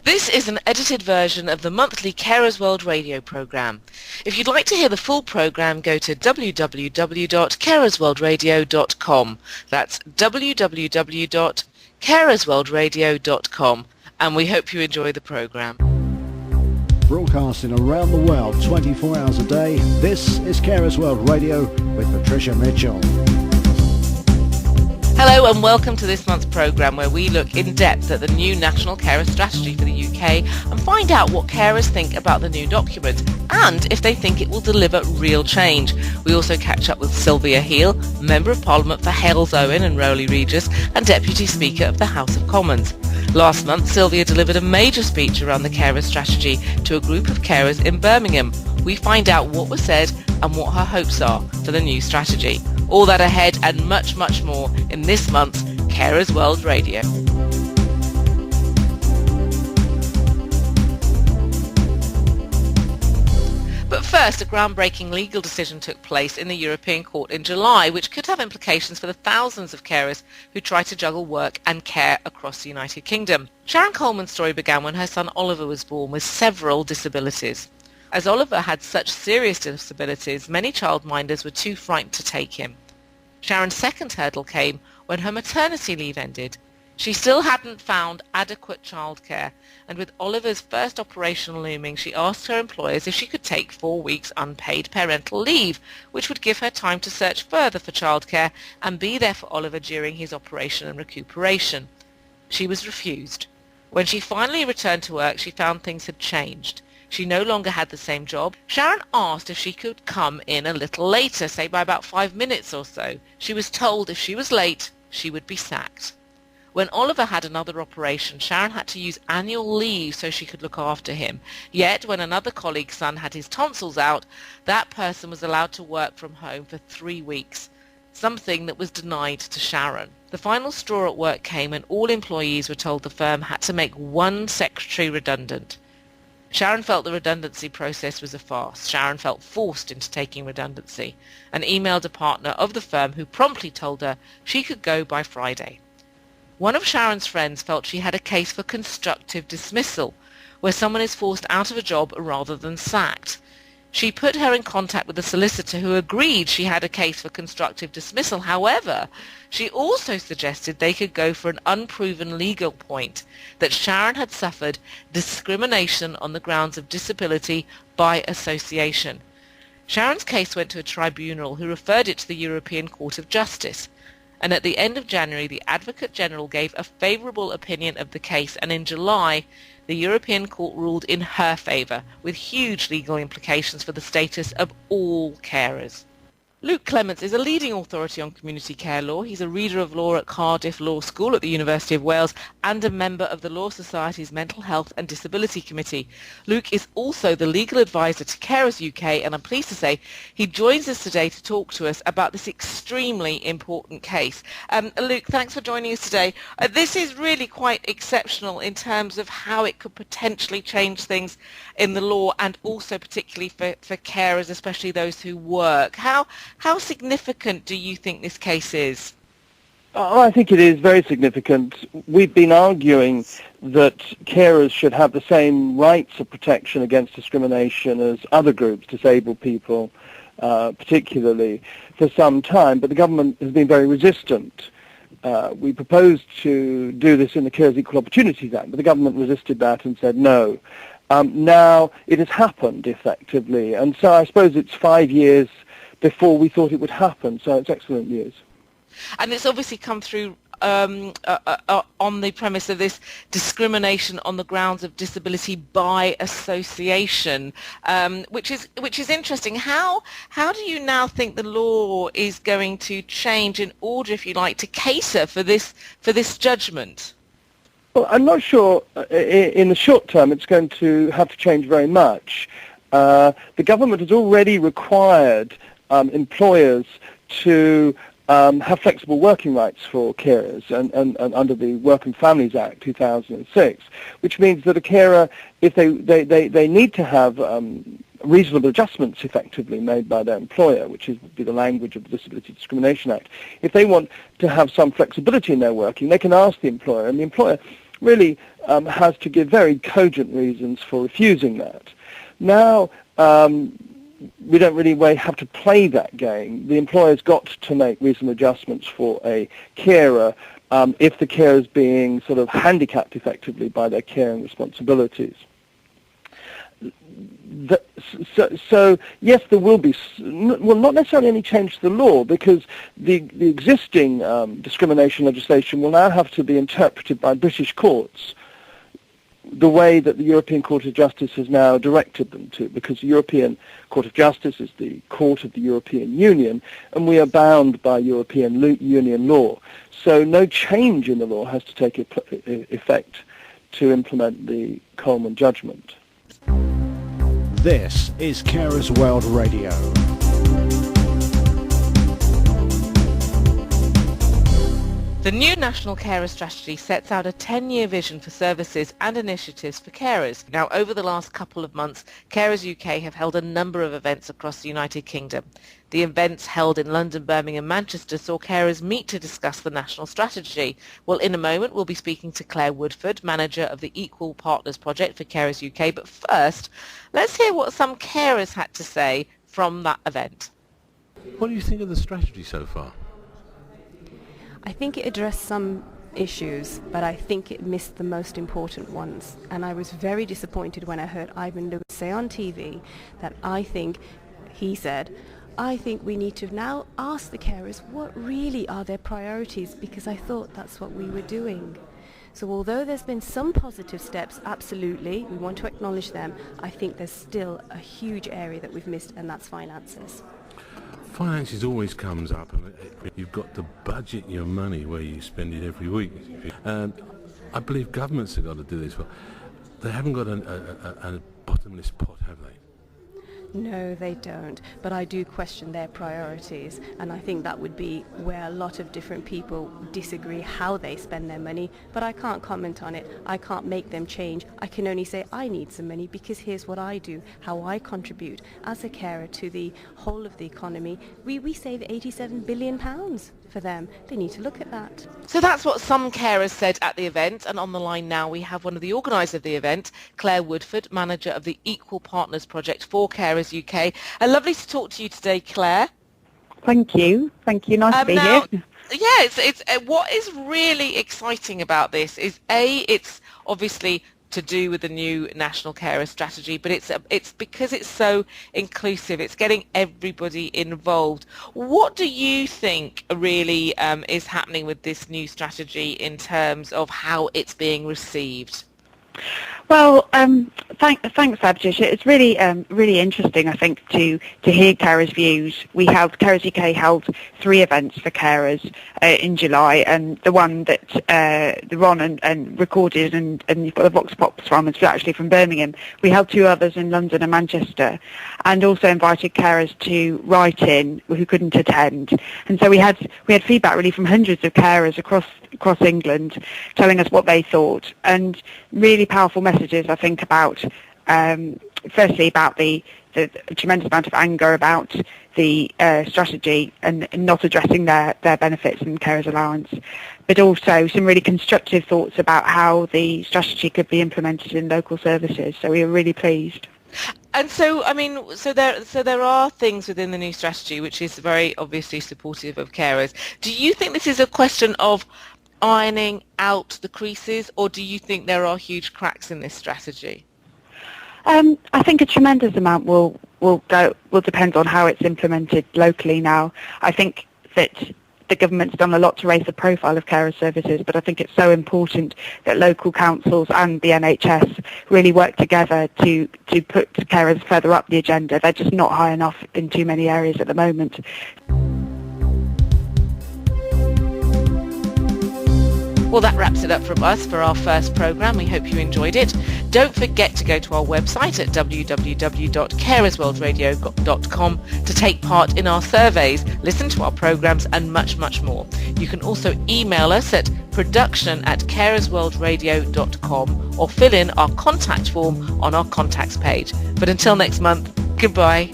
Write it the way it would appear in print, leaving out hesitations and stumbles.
This is an edited version of the monthly Carers World radio programme. If you'd like to hear the full programme, go to www.carersworldradio.com. That's www.carersworldradio.com, and we hope you enjoy the programme. Broadcasting around the world 24 hours a day, this is Carers World Radio with Patricia Mitchell. Hello and welcome to this month's programme where we look in depth at the new National Carer Strategy for the UK and find out what carers think about the new document and if they think it will deliver real change. We also catch up with Sylvia Heal, Member of Parliament for Hales Owen and Rowley Regis and Deputy Speaker of the House of Commons. Last month, Sylvia delivered a major speech around the carer strategy to a group of carers in Birmingham. We find out what was said and what her hopes are for the new strategy. All that ahead and much, much more in this month's Carers World Radio. But first, a groundbreaking legal decision took place in the European Court in July, which could have implications for the thousands of carers who try to juggle work and care across the United Kingdom. Sharon Coleman's story began when her son Oliver was born with several disabilities. As Oliver had such serious disabilities, many childminders were too frightened to take him. Sharon's second hurdle came when her maternity leave ended. She still hadn't found adequate childcare, and with Oliver's first operation looming, she asked her employers if she could take 4 weeks unpaid parental leave, which would give her time to search further for childcare and be there for Oliver during his operation and recuperation. She was refused. When she finally returned to work, she found things had changed. She no longer had the same job. Sharon asked if she could come in a little later, say by about 5 minutes or so. She was told if she was late, she would be sacked. When Oliver had another operation, Sharon had to use annual leave so she could look after him. Yet, when another colleague's son had his tonsils out, that person was allowed to work from home for 3 weeks, something that was denied to Sharon. The final straw at work came when all employees were told the firm had to make one secretary redundant. Sharon felt the redundancy process was a farce. Sharon felt forced into taking redundancy and emailed a partner of the firm who promptly told her she could go by Friday. One of Sharon's friends felt she had a case for constructive dismissal, where someone is forced out of a job rather than sacked. She put her in contact with a solicitor who agreed she had a case for constructive dismissal. However, she also suggested they could go for an unproven legal point that Sharon had suffered discrimination on the grounds of disability by association. Sharon's case went to a tribunal who referred it to the European Court of Justice. And at the end of January, the Advocate General gave a favourable opinion of the case, and in July, the European Court ruled in her favour, with huge legal implications for the status of all carers. Luke Clements is a leading authority on community care law. He's a reader of law at Cardiff Law School at the University of Wales and a member of the Law Society's Mental Health and Disability Committee. Luke is also the legal advisor to Carers UK, and I'm pleased to say he joins us today to talk to us about this extremely important case. Luke, thanks for joining us today. This is really quite exceptional in terms of how it could potentially change things in the law, and also particularly for carers, especially those who work. How significant do you think this case is? I think it is very significant. We've been arguing that carers should have the same rights of protection against discrimination as other groups, disabled people particularly, for some time, but the government has been very resistant. We proposed to do this in the Carers Equal Opportunities Act, but the government resisted that and said no. Now it has happened effectively, and so I suppose it's 5 years before we thought it would happen, so it's excellent news. And it's obviously come through on the premise of this discrimination on the grounds of disability by association, which is interesting. How do you now think the law is going to change in order, if you like, to cater for this judgment? Well, I'm not sure in the short term it's going to have to change very much. The government has already required employers to have flexible working rights for carers and under the Work and Families Act 2006, which means that a carer, if they need to have reasonable adjustments effectively made by their employer, which would be the language of the Disability Discrimination Act, if they want to have some flexibility in their working, they can ask the employer, and the employer really has to give very cogent reasons for refusing that. Now, we don't really have to play that game. The employer's got to make reasonable adjustments for a carer if the carer is being sort of handicapped effectively by their caring responsibilities. So yes, there will be, well, not necessarily any change to the law, because the existing discrimination legislation will now have to be interpreted by British courts the way that the European Court of Justice has now directed them to, because the European Court of Justice is the court of the European Union, and we are bound by European Union law. So no change in the law has to take effect to implement the Coleman judgment. This is Carers World Radio. The new National Carer Strategy sets out a 10-year vision for services and initiatives for carers. Now, over the last couple of months, Carers UK have held a number of events across the United Kingdom. The events held in London, Birmingham and Manchester saw carers meet to discuss the national strategy. Well, in a moment, we'll be speaking to Claire Woodford, manager of the Equal Partners Project for Carers UK. But first, let's hear what some carers had to say from that event. What do you think of the strategy so far? I think it addressed some issues, but I think it missed the most important ones. And I was very disappointed when I heard Ivan Lewis say on TV that he said, I think we need to now ask the carers what really are their priorities, because I thought that's what we were doing. So although there's been some positive steps, absolutely, we want to acknowledge them, I think there's still a huge area that we've missed, and that's finances. Finances always comes up, and you've got to budget your money where you spend it every week. And I believe governments have got to do this. Well, they haven't got a bottomless pot, have they? No, they don't. But I do question their priorities, and I think that would be where a lot of different people disagree how they spend their money. But I can't comment on it. I can't make them change. I can only say I need some money because here's what I do, how I contribute as a carer to the whole of the economy. We save £87 billion for them. They need to look at that. So that's what some carers said at the event, and on the line now we have one of the organisers of the event, Claire Woodford, manager of the Equal Partners Project for Carers UK. Lovely to talk to you today, Claire. Thank you. Nice to be now, here. Yeah, it's what is really exciting about this is it's obviously to do with the new National Carer Strategy, but it's because it's so inclusive. It's getting everybody involved. What do you think really is happening with this new strategy in terms of how it's being received? Well, thanks, Abdish. It's really interesting, I think, to hear carers' views. Carers UK held 3 events for carers in July, and the one that Ron and recorded and you've got the Vox Pops from is actually from Birmingham. We held 2 others in London and Manchester, and also invited carers to write in who couldn't attend. And so we had feedback really from hundreds of carers across England, telling us what they thought, and really powerful messages, I think, about firstly about the tremendous amount of anger about the strategy and not addressing their benefits and carers allowance, but also some really constructive thoughts about how the strategy could be implemented in local services. So we were really pleased. And so, I mean, so there are things within the new strategy which is very obviously supportive of carers. Do you think this is a question of ironing out the creases, or do you think there are huge cracks in this strategy? I think a tremendous amount will depend on how it's implemented locally now. I think that the government's done a lot to raise the profile of carer services, but I think it's so important that local councils and the NHS really work together to put carers further up the agenda. They're just not high enough in too many areas at the moment. Well, that wraps it up from us for our first programme. We hope you enjoyed it. Don't forget to go to our website at www.carersworldradio.com to take part in our surveys, listen to our programmes and much, much more. You can also email us at production@carersworldradio.com or fill in our contact form on our contacts page. But until next month, goodbye.